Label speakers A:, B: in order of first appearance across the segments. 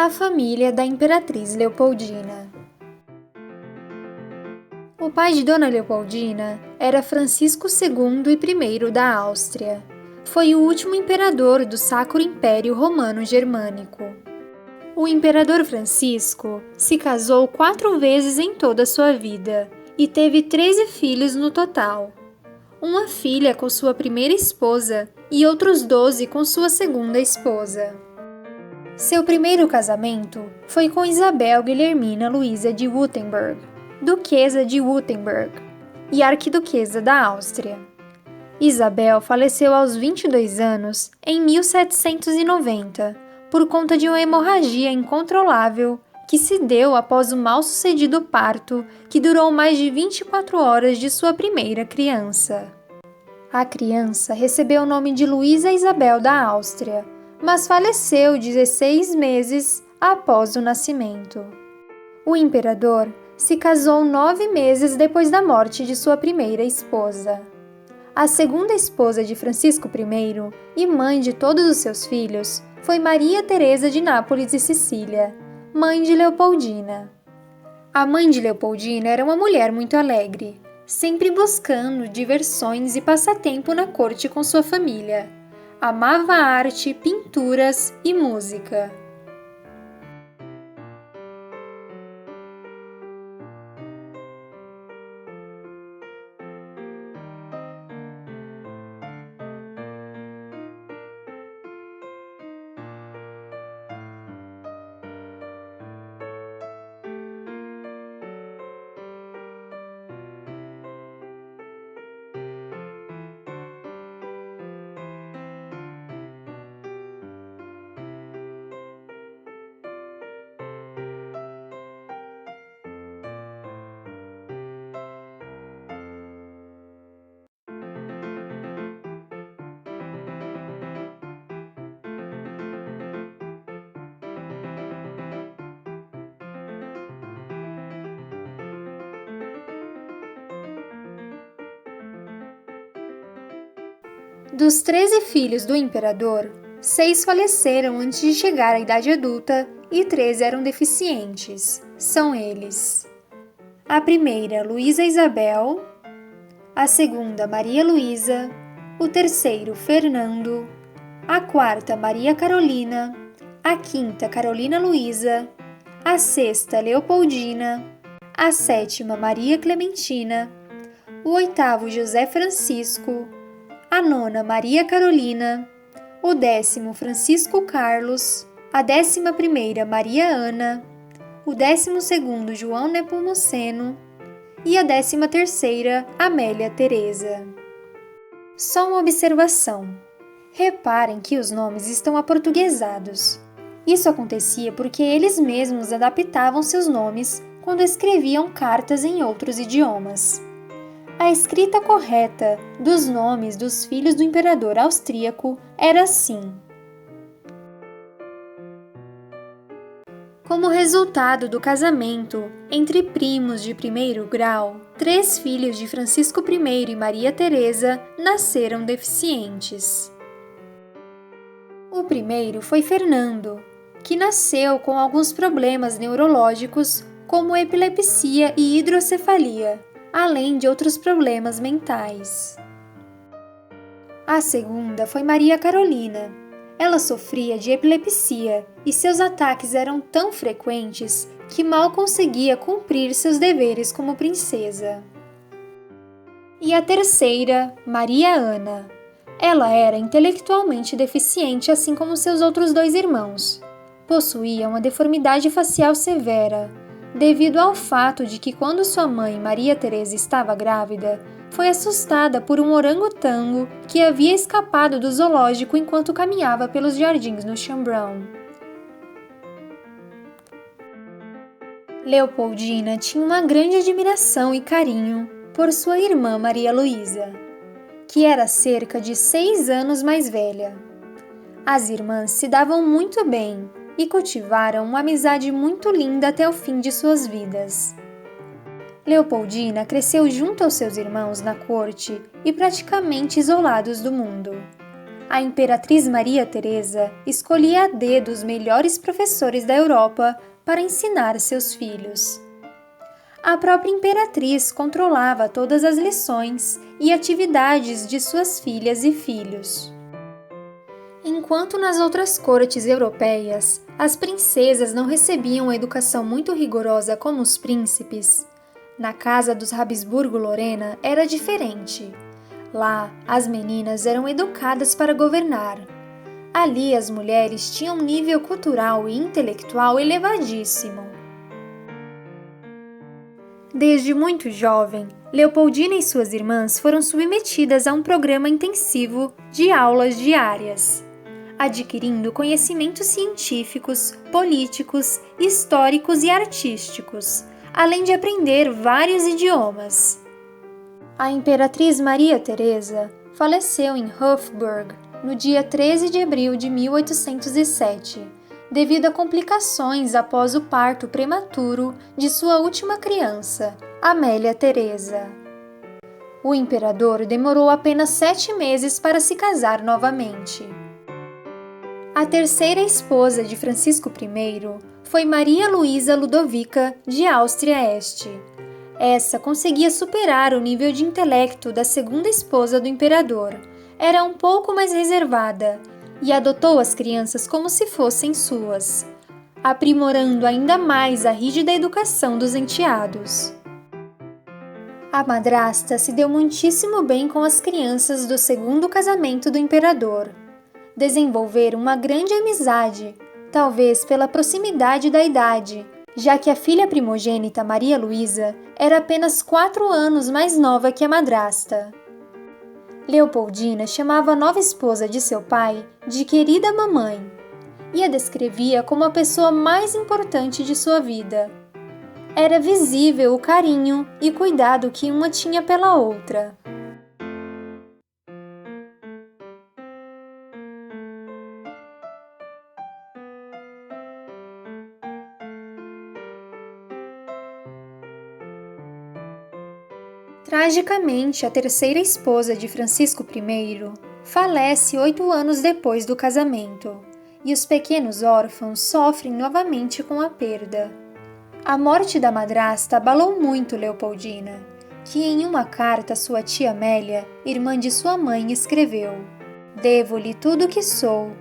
A: A família da Imperatriz Leopoldina. O pai de Dona Leopoldina era Francisco II e I da Áustria. Foi o último imperador do Sacro Império Romano Germânico. O imperador Francisco se casou 4 vezes em toda a sua vida e teve 13 filhos no total. Uma filha com sua primeira esposa e outros 12 com sua segunda esposa. Seu primeiro casamento foi com Isabel Guilhermina Luísa de Württemberg, Duquesa de Württemberg e Arquiduquesa da Áustria. Isabel faleceu aos 22 anos em 1790, por conta de uma hemorragia incontrolável que se deu após o mal-sucedido parto que durou mais de 24 horas de sua primeira criança. A criança recebeu o nome de Luísa Isabel da Áustria, mas faleceu 16 meses após o nascimento. O imperador se casou 9 meses depois da morte de sua primeira esposa. A segunda esposa de Francisco I e mãe de todos os seus filhos foi Maria Teresa de Nápoles e Sicília, mãe de Leopoldina. A mãe de Leopoldina era uma mulher muito alegre, sempre buscando diversões e passatempo na corte com sua família. Amava arte, pinturas e música. Dos 13 filhos do imperador, 6 faleceram antes de chegar à idade adulta e 3 eram deficientes. São eles: a primeira, Luísa Isabel; a segunda, Maria Luísa; o terceiro, Fernando; a quarta, Maria Carolina; a quinta, Carolina Luísa; a sexta, Leopoldina; a sétima, Maria Clementina; o oitavo, José Francisco; a nona, Maria Carolina; o 10º, Francisco Carlos; a 11ª, Maria Ana; o 12º, João Nepomuceno e a 13ª, Amélia Teresa. Só uma observação. Reparem que os nomes estão aportuguesados. Isso acontecia porque eles mesmos adaptavam seus nomes quando escreviam cartas em outros idiomas. A escrita correta dos nomes dos filhos do imperador austríaco era assim. Como resultado do casamento entre primos de primeiro grau, 3 filhos de Francisco I e Maria Teresa nasceram deficientes. O primeiro foi Fernando, que nasceu com alguns problemas neurológicos, como epilepsia e hidrocefalia, além de outros problemas mentais. A segunda foi Maria Carolina. Ela sofria de epilepsia e seus ataques eram tão frequentes que mal conseguia cumprir seus deveres como princesa. E a terceira, Maria Ana. Ela era intelectualmente deficiente, assim como seus outros 2 irmãos. Possuía uma deformidade facial severa, devido ao fato de que quando sua mãe, Maria Teresa, estava grávida, foi assustada por um orangotango que havia escapado do zoológico enquanto caminhava pelos jardins no Chambrão. Leopoldina tinha uma grande admiração e carinho por sua irmã Maria Luísa, que era cerca de 6 anos mais velha. As irmãs se davam muito bem e cultivaram uma amizade muito linda até o fim de suas vidas. Leopoldina cresceu junto aos seus irmãos na corte e praticamente isolados do mundo. A imperatriz Maria Teresa escolhia a dedo os melhores professores da Europa para ensinar seus filhos. A própria imperatriz controlava todas as lições e atividades de suas filhas e filhos. Enquanto nas outras cortes europeias, as princesas não recebiam educação muito rigorosa como os príncipes, na casa dos Habsburgo-Lorena era diferente. Lá, as meninas eram educadas para governar. Ali, as mulheres tinham um nível cultural e intelectual elevadíssimo. Desde muito jovem, Leopoldina e suas irmãs foram submetidas a um programa intensivo de aulas diárias, adquirindo conhecimentos científicos, políticos, históricos e artísticos, além de aprender vários idiomas. A imperatriz Maria Teresa faleceu em Hofburg no dia 13 de abril de 1807, devido a complicações após o parto prematuro de sua última criança, Amélia Teresa. O imperador demorou apenas 7 meses para se casar novamente. A terceira esposa de Francisco I foi Maria Luísa Ludovica de Áustria-Este. Essa conseguia superar o nível de intelecto da segunda esposa do imperador. Era um pouco mais reservada e adotou as crianças como se fossem suas, aprimorando ainda mais a rígida educação dos enteados. A madrasta se deu muitíssimo bem com as crianças do segundo casamento do imperador. Desenvolveram uma grande amizade, talvez pela proximidade da idade, já que a filha primogênita Maria Luísa era apenas 4 anos mais nova que a madrasta. Leopoldina chamava a nova esposa de seu pai de querida mamãe e a descrevia como a pessoa mais importante de sua vida. Era visível o carinho e cuidado que uma tinha pela outra. Tragicamente, a terceira esposa de Francisco I falece 8 anos depois do casamento, e os pequenos órfãos sofrem novamente com a perda. A morte da madrasta abalou muito Leopoldina, que em uma carta a sua tia Amélia, irmã de sua mãe, escreveu: "Devo-lhe tudo o que sou.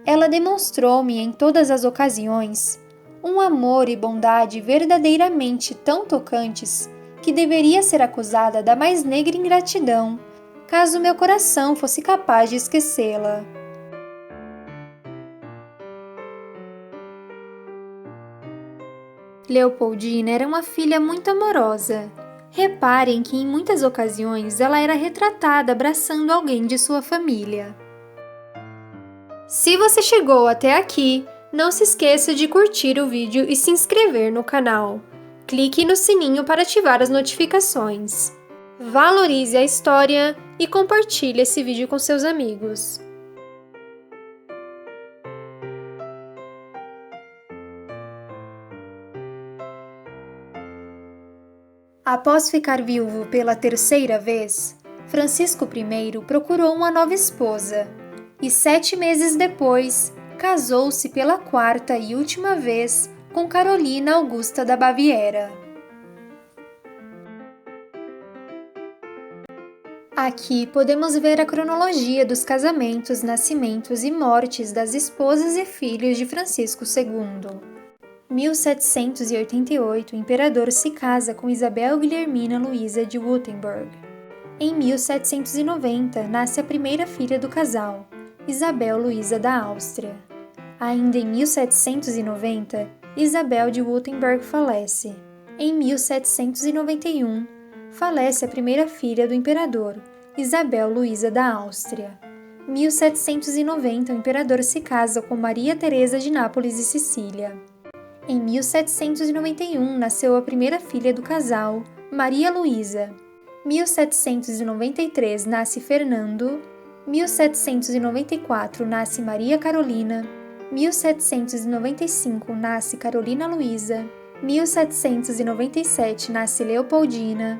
A: Ela demonstrou-me em todas as ocasiões um amor e bondade verdadeiramente tão tocantes que deveria ser acusada da mais negra ingratidão, caso meu coração fosse capaz de esquecê-la." Leopoldina era uma filha muito amorosa. Reparem que em muitas ocasiões ela era retratada abraçando alguém de sua família. Se você chegou até aqui, não se esqueça de curtir o vídeo e se inscrever no canal. Clique no sininho para ativar as notificações. Valorize a história e compartilhe esse vídeo com seus amigos. Após ficar viúvo pela terceira vez, Francisco I procurou uma nova esposa e 7 meses depois casou-se pela 4ª e última vez com Carolina Augusta da Baviera. Aqui podemos ver a cronologia dos casamentos, nascimentos e mortes das esposas e filhos de Francisco II. 1788, o imperador se casa com Isabel Guilhermina Luísa de Württemberg. Em 1790, nasce a primeira filha do casal, Isabel Luísa da Áustria. Ainda em 1790, Isabel de Württemberg falece. Em 1791, falece a primeira filha do imperador, Isabel Luísa da Áustria. 1790, o imperador se casa com Maria Teresa de Nápoles e Sicília. Em 1791, nasceu a primeira filha do casal, Maria Luísa. 1793, nasce Fernando. 1794, nasce Maria Carolina. 1795, nasce Carolina Luísa. 1797, nasce Leopoldina.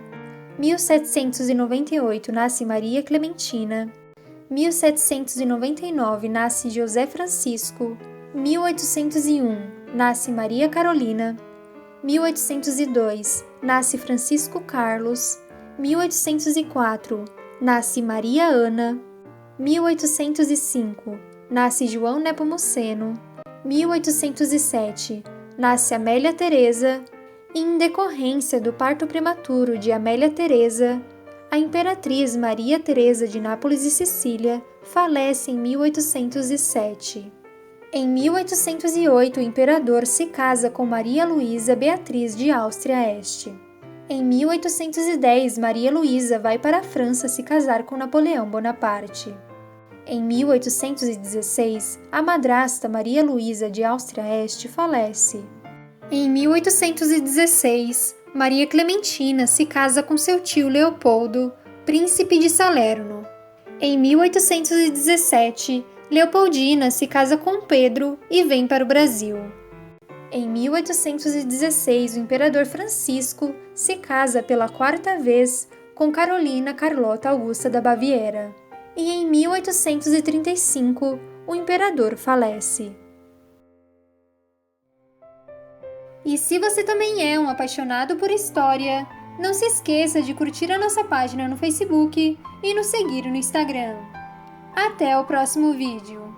A: 1798, nasce Maria Clementina. 1799 nasce José Francisco, 1801 nasce Maria Carolina, 1802 nasce Francisco Carlos, 1804 nasce Maria Ana, 1805 nasce João Nepomuceno, 1807 nasce Amélia Teresa, e em decorrência do parto prematuro de Amélia Teresa, a imperatriz Maria Teresa de Nápoles e Sicília falece em 1807. Em 1808, o imperador se casa com Maria Luísa Beatriz de Áustria-Este. Em 1810, Maria Luísa vai para a França se casar com Napoleão Bonaparte. Em 1816, a madrasta Maria Luísa de Áustria-Este falece. Em 1816, Maria Clementina se casa com seu tio Leopoldo, príncipe de Salerno. Em 1817, Leopoldina se casa com Pedro e vem para o Brasil. Em 1816, o imperador Francisco se casa pela 4ª vez com Carolina Carlota Augusta da Baviera. E em 1835, o imperador falece. E se você também é um apaixonado por história, não se esqueça de curtir a nossa página no Facebook e nos seguir no Instagram. Até o próximo vídeo!